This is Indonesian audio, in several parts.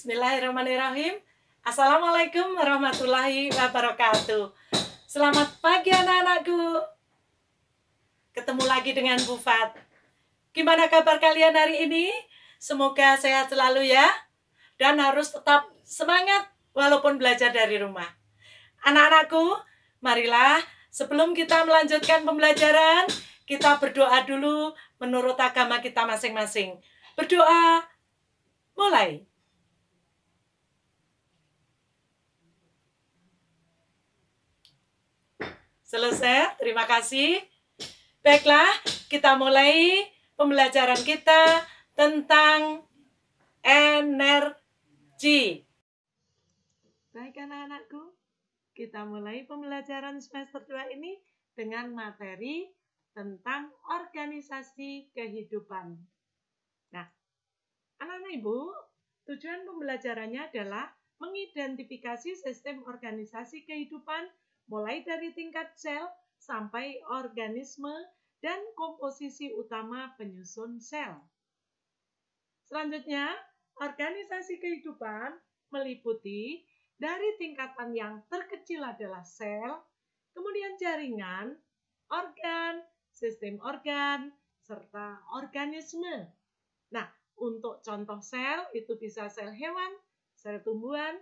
Bismillahirrahmanirrahim. Assalamualaikum warahmatullahi wabarakatuh. Selamat pagi anak-anakku. Ketemu lagi dengan Bu Fat. Gimana kabar kalian hari ini? Semoga sehat selalu ya. Dan harus tetap semangat walaupun belajar dari rumah. Anak-anakku, marilah sebelum kita melanjutkan pembelajaran, kita berdoa dulu menurut agama kita masing-masing. Berdoa, mulai. Selesai, terima kasih. Baiklah, kita mulai pembelajaran kita tentang energi. Baik anak-anakku, kita mulai pembelajaran semester 2 ini dengan materi tentang organisasi kehidupan. Nah, anak-anak ibu, tujuan pembelajarannya adalah mengidentifikasi sistem organisasi kehidupan mulai dari tingkat sel sampai organisme dan komposisi utama penyusun sel. Selanjutnya, organisasi kehidupan meliputi dari tingkatan yang terkecil adalah sel, kemudian jaringan, organ, sistem organ, serta organisme. Nah, untuk contoh sel itu bisa sel hewan, sel tumbuhan,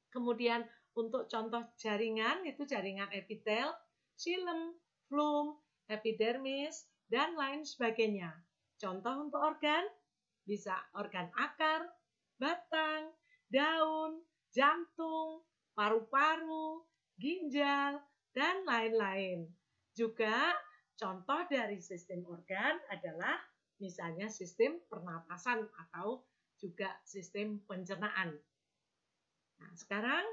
kemudian untuk contoh jaringan itu jaringan epitel, xilem, flum, epidermis, dan lain sebagainya. Contoh untuk organ bisa organ akar, batang, daun, jantung, paru-paru, ginjal, dan lain-lain. Juga contoh dari sistem organ adalah misalnya sistem pernapasan atau juga sistem pencernaan. Nah, sekarang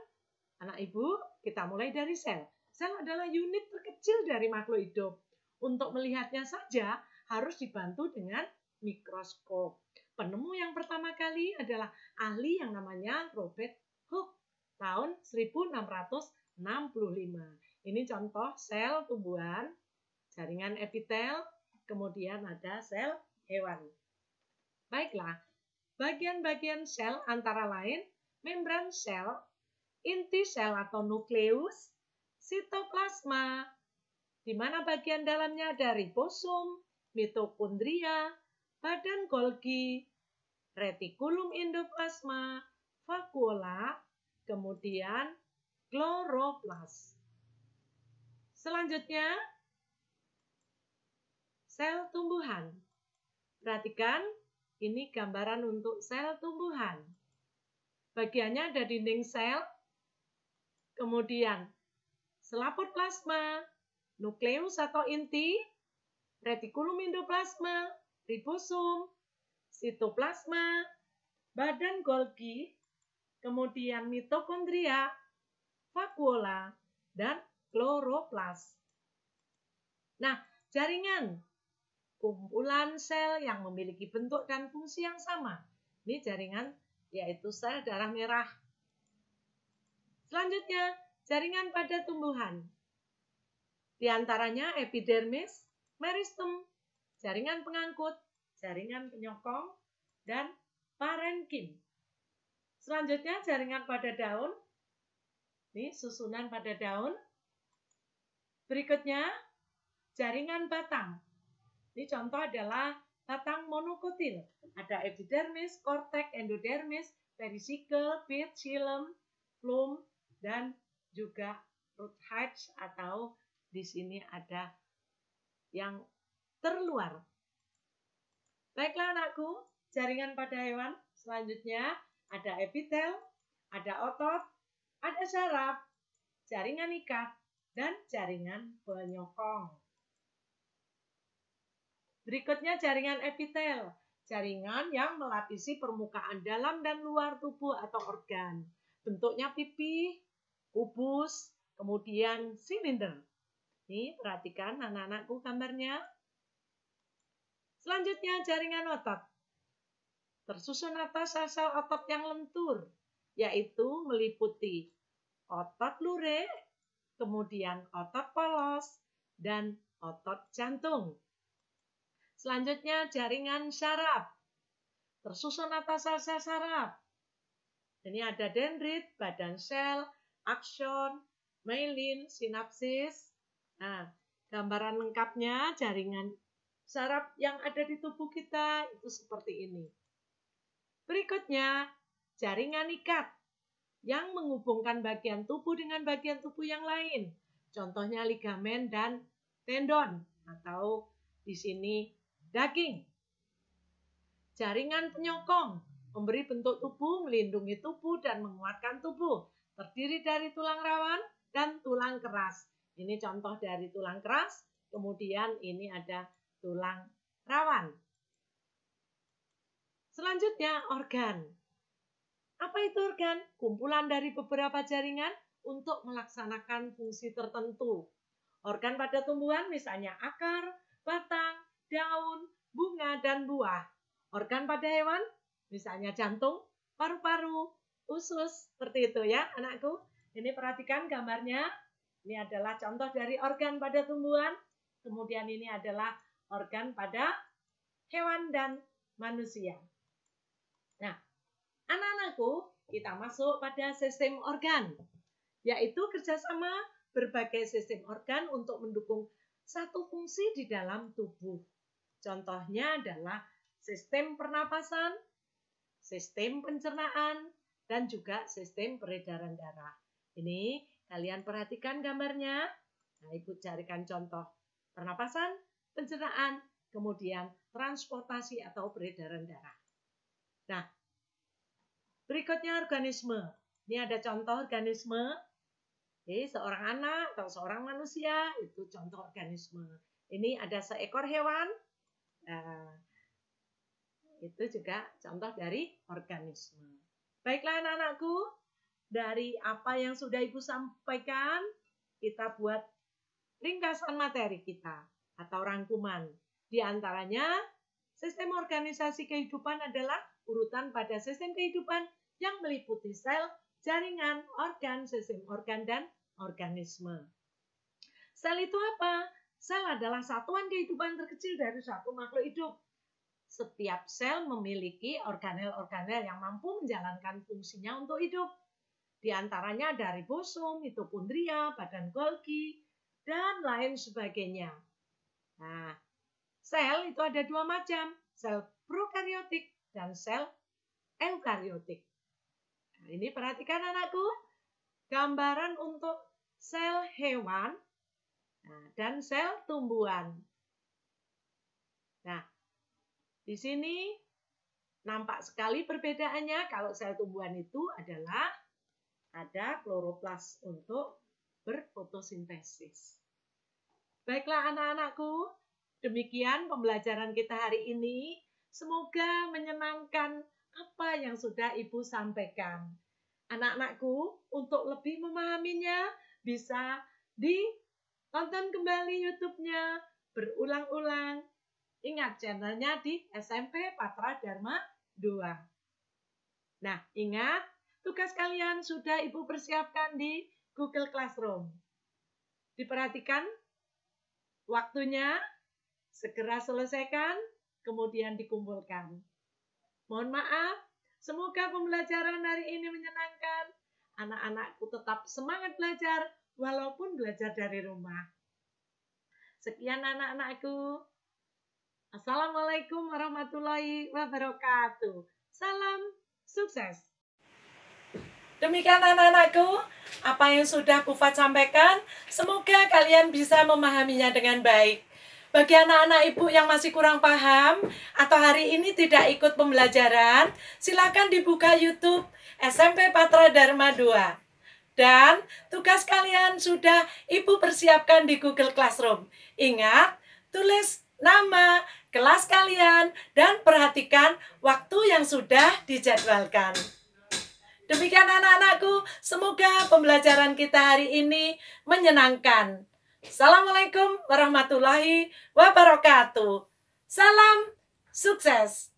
anak ibu, kita mulai dari sel. Sel adalah unit terkecil dari makhluk hidup. Untuk melihatnya saja harus dibantu dengan mikroskop. Penemu yang pertama kali adalah ahli yang namanya Robert Hooke tahun 1665. Ini contoh sel tumbuhan, jaringan epitel, kemudian ada sel hewan. Baiklah, bagian-bagian sel antara lain membran sel, inti sel atau nukleus, sitoplasma, di mana bagian dalamnya ada ribosom, mitokondria, badan Golgi, retikulum endoplasma, vakuola, kemudian kloroplas. Selanjutnya, sel tumbuhan. Perhatikan, ini gambaran untuk sel tumbuhan. Bagiannya ada dinding sel, kemudian selaput plasma, nukleus atau inti, retikulum endoplasma, ribosom, sitoplasma, badan Golgi, kemudian mitokondria, vakuola, dan kloroplas. Nah, jaringan, kumpulan sel yang memiliki bentuk dan fungsi yang sama. Ini jaringan yaitu sel darah merah. Selanjutnya, jaringan pada tumbuhan. Di antaranya epidermis, meristem, jaringan pengangkut, jaringan penyokong, dan parenkim. Selanjutnya, jaringan pada daun. Ini susunan pada daun. Berikutnya, jaringan batang. Ini contoh adalah batang monokotil. Ada epidermis, kortek, endodermis, perisikel, pit, xilem, flum, dan juga root hairs atau di sini ada yang terluar. Baiklah anakku, jaringan pada hewan. Selanjutnya ada epitel, ada otot, ada saraf, jaringan ikat, dan jaringan penyokong. Berikutnya jaringan epitel, jaringan yang melapisi permukaan dalam dan luar tubuh atau organ. Bentuknya pipih, kubus, kemudian silinder. Nih, perhatikan anak-anakku gambarnya. Selanjutnya jaringan otot. Tersusun atas sel-sel otot yang lentur, yaitu meliputi otot lurik, kemudian otot polos, dan otot jantung. Selanjutnya jaringan saraf. Tersusun atas sel-sel saraf. Ini ada dendrit, badan sel, akson, myelin, sinapsis. Nah, gambaran lengkapnya jaringan saraf yang ada di tubuh kita itu seperti ini. Berikutnya, jaringan ikat yang menghubungkan bagian tubuh dengan bagian tubuh yang lain. Contohnya ligamen dan tendon atau di sini daging. Jaringan penyokong memberi bentuk tubuh, melindungi tubuh dan menguatkan tubuh. Terdiri dari tulang rawan dan tulang keras. Ini contoh dari tulang keras, kemudian ini ada tulang rawan. Selanjutnya organ. Apa itu organ? Kumpulan dari beberapa jaringan untuk melaksanakan fungsi tertentu. Organ pada tumbuhan misalnya akar, batang, daun, bunga, dan buah. Organ pada hewan misalnya jantung, paru-paru, usus, seperti itu ya anakku. Ini perhatikan gambarnya. Ini adalah contoh dari organ pada tumbuhan. Kemudian ini adalah organ pada hewan dan manusia. Nah, anak-anakku, kita masuk pada sistem organ, yaitu kerjasama berbagai sistem organ untuk mendukung satu fungsi di dalam tubuh. Contohnya adalah sistem pernapasan, sistem pencernaan, dan juga sistem peredaran darah. Ini kalian perhatikan gambarnya. Nah, Ibu carikan contoh pernapasan, pencernaan, kemudian transportasi atau peredaran darah. Nah, berikutnya organisme. Ini ada contoh organisme. Seorang anak atau seorang manusia, itu contoh organisme. Ini ada seekor hewan. Nah, itu juga contoh dari organisme. Baiklah anak-anakku, dari apa yang sudah Ibu sampaikan, kita buat ringkasan materi kita atau rangkuman. Di antaranya, sistem organisasi kehidupan adalah urutan pada sistem kehidupan yang meliputi sel, jaringan, organ, sistem organ, dan organisme. Sel itu apa? Sel adalah satuan kehidupan terkecil dari suatu makhluk hidup. Setiap sel memiliki organel-organel yang mampu menjalankan fungsinya untuk hidup. Di antaranya ada ribosom, mitokondria, badan Golgi, dan lain sebagainya. Nah, sel itu ada dua macam, sel prokariotik dan sel eukariotik. Nah, ini perhatikan anakku, gambaran untuk sel hewan dan sel tumbuhan. Nah, di sini nampak sekali perbedaannya. Kalau sel tumbuhan itu adalah ada kloroplas untuk berfotosintesis. Baiklah anak-anakku, demikian pembelajaran kita hari ini. Semoga menyenangkan apa yang sudah Ibu sampaikan. Anak-anakku, untuk lebih memahaminya, bisa ditonton kembali YouTube-nya, berulang-ulang. Ingat channelnya di SMP Patra Dharma 2. Nah, ingat, tugas kalian sudah Ibu persiapkan di Google Classroom. Diperhatikan waktunya, segera selesaikan, kemudian dikumpulkan. Mohon maaf, semoga pembelajaran hari ini menyenangkan. Anak-anakku tetap semangat belajar, walaupun belajar dari rumah. Sekian anak-anakku. Assalamualaikum warahmatullahi wabarakatuh. Salam sukses. Demikian anak-anakku, apa yang sudah Bu Fat sampaikan, semoga kalian bisa memahaminya dengan baik. Bagi anak-anak Ibu yang masih kurang paham atau hari ini tidak ikut pembelajaran, silakan dibuka YouTube SMP Patra Dharma 2. Dan tugas kalian sudah Ibu persiapkan di Google Classroom. Ingat, tulis nama, kelas kalian, dan perhatikan waktu yang sudah dijadwalkan. Demikian anak-anakku, semoga pembelajaran kita hari ini menyenangkan. Assalamualaikum warahmatullahi wabarakatuh. Salam sukses.